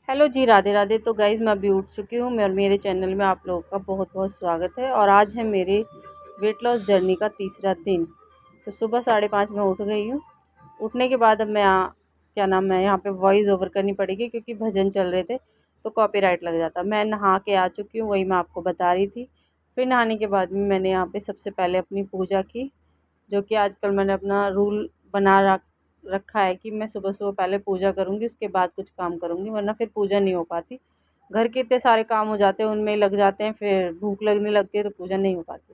Hello जी, राधे राधे। तो guys मैं अभी उठ चुकी हूँ और मेरे चैनल में आप लोगों का बहुत बहुत स्वागत है। और आज है मेरे वेट लॉस जर्नी का तीसरा दिन। तो सुबह 5:30 में उठ गई हूँ। उठने के बाद अब मैं यहाँ पे वॉइस ओवर करनी पड़ेगी क्योंकि भजन चल रहे थे तो कॉपीराइट लग जाता। मैं नहा के आ चुकी हूँ, वही मैं आपको बता रही थी। फिर नहाने के बाद में मैंने यहाँ पे सबसे पहले अपनी पूजा की, जो कि आजकल मैंने अपना रूल बना रखा है कि मैं सुबह सुबह पहले पूजा करूँगी, उसके बाद कुछ काम करूँगी, वरना फिर पूजा नहीं हो पाती। घर के इतने सारे काम हो जाते हैं, उनमें लग जाते हैं, फिर भूख लगने लगती है तो पूजा नहीं हो पाती।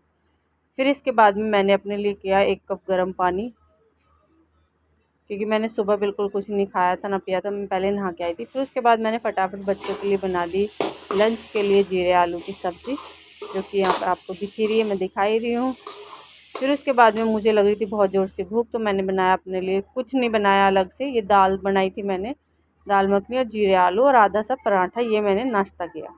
फिर इसके बाद में मैंने अपने लिए किया 1 कप गर्म पानी, क्योंकि मैंने सुबह बिल्कुल कुछ नहीं खाया था ना पिया था। मैं पहले नहा के आई थी। फिर उसके बाद मैंने फटाफट बच्चों के लिए बना दी लंच के लिए जीरे आलू की सब्ज़ी, जो कि यहाँ पर आपको दिख ही रही है, मैं दिखा ही रही हूँ। फिर उसके बाद में मुझे लग रही थी बहुत ज़ोर से भूख, तो मैंने बनाया अपने लिए, कुछ नहीं बनाया अलग से, ये दाल बनाई थी मैंने, दाल मखनी और जीरे आलू और आधा सा पराठा, ये मैंने नाश्ता किया।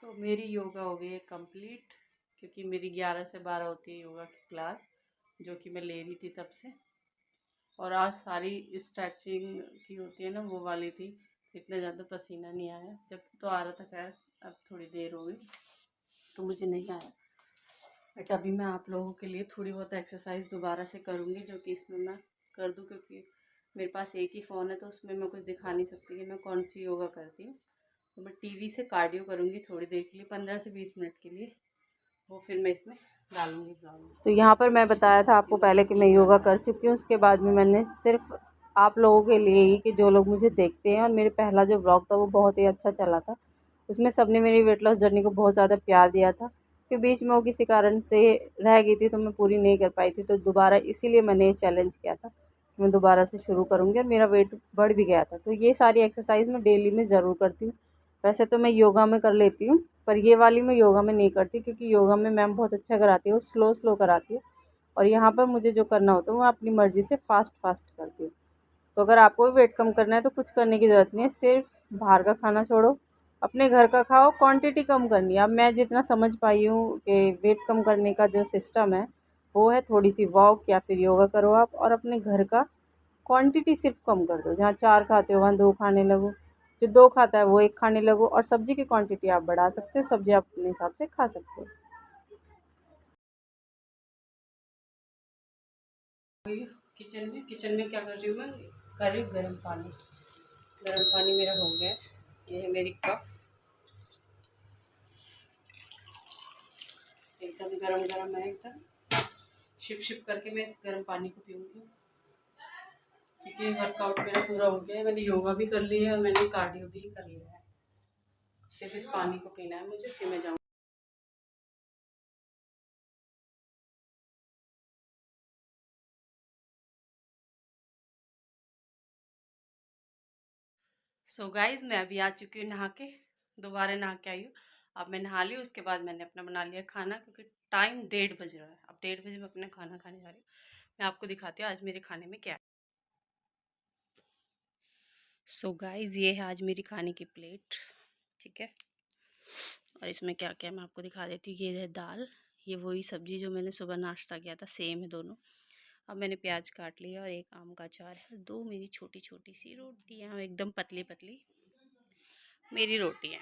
तो मेरी योगा हो गई है कंप्लीट, क्योंकि मेरी 11 से 12 होती है योगा की क्लास, जो कि मैं ले रही थी तब से। और आज सारी स्ट्रेचिंग की होती है ना, वो वाली थी। इतना ज़्यादा पसीना नहीं आया, जब तो आ रहा था, खैर अब थोड़ी देर हो गई तो मुझे नहीं आया। बट अभी मैं आप लोगों के लिए थोड़ी बहुत एक्सरसाइज दोबारा से करूँगी, जो कि इसमें मैं कर दूँ, क्योंकि मेरे पास एक ही फ़ोन है तो उसमें मैं कुछ दिखा नहीं सकती कि मैं कौन सी योगा करती हूँ। तो मैं टीवी से कार्डियो करूँगी थोड़ी देर के लिए, 15 से 20 मिनट के लिए, वो फिर मैं इसमें डालूँगी ब्लॉग। तो यहाँ पर मैं बताया था आपको पहले कि मैं योगा कर चुकी हूँ। उसके बाद में मैंने सिर्फ आप लोगों के लिए ही, कि जो लोग मुझे देखते हैं, और मेरे पहला जो ब्लॉग था वो बहुत ही अच्छा चला था, उसमें सबने मेरी वेट लॉस जर्नी को बहुत ज़्यादा प्यार दिया था। फिर बीच में वो किसी कारण से रह गई थी तो मैं पूरी नहीं कर पाई थी, तो दोबारा इसीलिए मैंने ये चैलेंज किया था कि मैं दोबारा से शुरू करूँगी, और मेरा वेट बढ़ भी गया था। तो ये सारी एक्सरसाइज मैं डेली में ज़रूर करती हूँ। वैसे तो मैं योगा में कर लेती हूँ, पर ये वाली मैं योगा में नहीं करती, क्योंकि योगा में मैम बहुत अच्छा कराती है, वो स्लो स्लो कराती है, और यहाँ पर मुझे जो करना होता है वो अपनी मर्ज़ी से फ़ास्ट फ़ास्ट करती हूँ। तो अगर आपको भी वेट कम करना है तो कुछ करने की ज़रूरत नहीं है, सिर्फ बाहर का खाना छोड़ो, अपने घर का खाओ, क्वांटिटी कम करनी है। अब मैं जितना समझ पाई हूँ कि वेट कम करने का जो सिस्टम है वो है थोड़ी सी वॉक या फिर योगा करो आप, और अपने घर का क्वांटिटी सिर्फ कम कर दो। जहाँ 4 खाते हो वहाँ 2 खाने लगो, जो 2 खाता है वो 1 खाने लगो, और सब्ज़ी की क्वांटिटी आप बढ़ा सकते हो, सब्ज़ी आप अपने हिसाब से खा सकते हो। किचन में क्या कर रही हूँ मैं, कर रही हूँ गर्म पानी। गर्म पानी मेरा हो गया है, ये है मेरी कप, एकदम गरम गरम है, एकदम शिप शिप करके मैं इस गर्म पानी को पीऊँगी, क्योंकि वर्कआउट मेरा पूरा हो गया है। मैंने योगा भी कर लिया है और मैंने कार्डियो भी कर लिया है। सिर्फ इस पानी को पीना है मुझे, फिर मैं जाऊँ। सो गाइज मैं अभी आ चुकी हूँ नहा के, दोबारा नहा के आई हूँ। अब मैं नहा ली, उसके बाद मैंने अपना बना लिया खाना, क्योंकि टाइम 1:30 बज रहा है। अब 1:30 बजे मैं अपना खाना खाने जा रही हूँ। मैं आपको दिखाती हूँ आज मेरे खाने में क्या है। सो गाइज ये है आज मेरी खाने की प्लेट, ठीक है। और इसमें क्या क्या मैं आपको दिखा देती हूँ। ये है दाल, ये वही सब्ज़ी जो मैंने सुबह नाश्ता किया था, सेम है दोनों। अब मैंने प्याज काट लिया, और एक आम का अचार है, 2 मेरी छोटी छोटी सी रोटियाँ, एकदम पतली पतली मेरी रोटी है।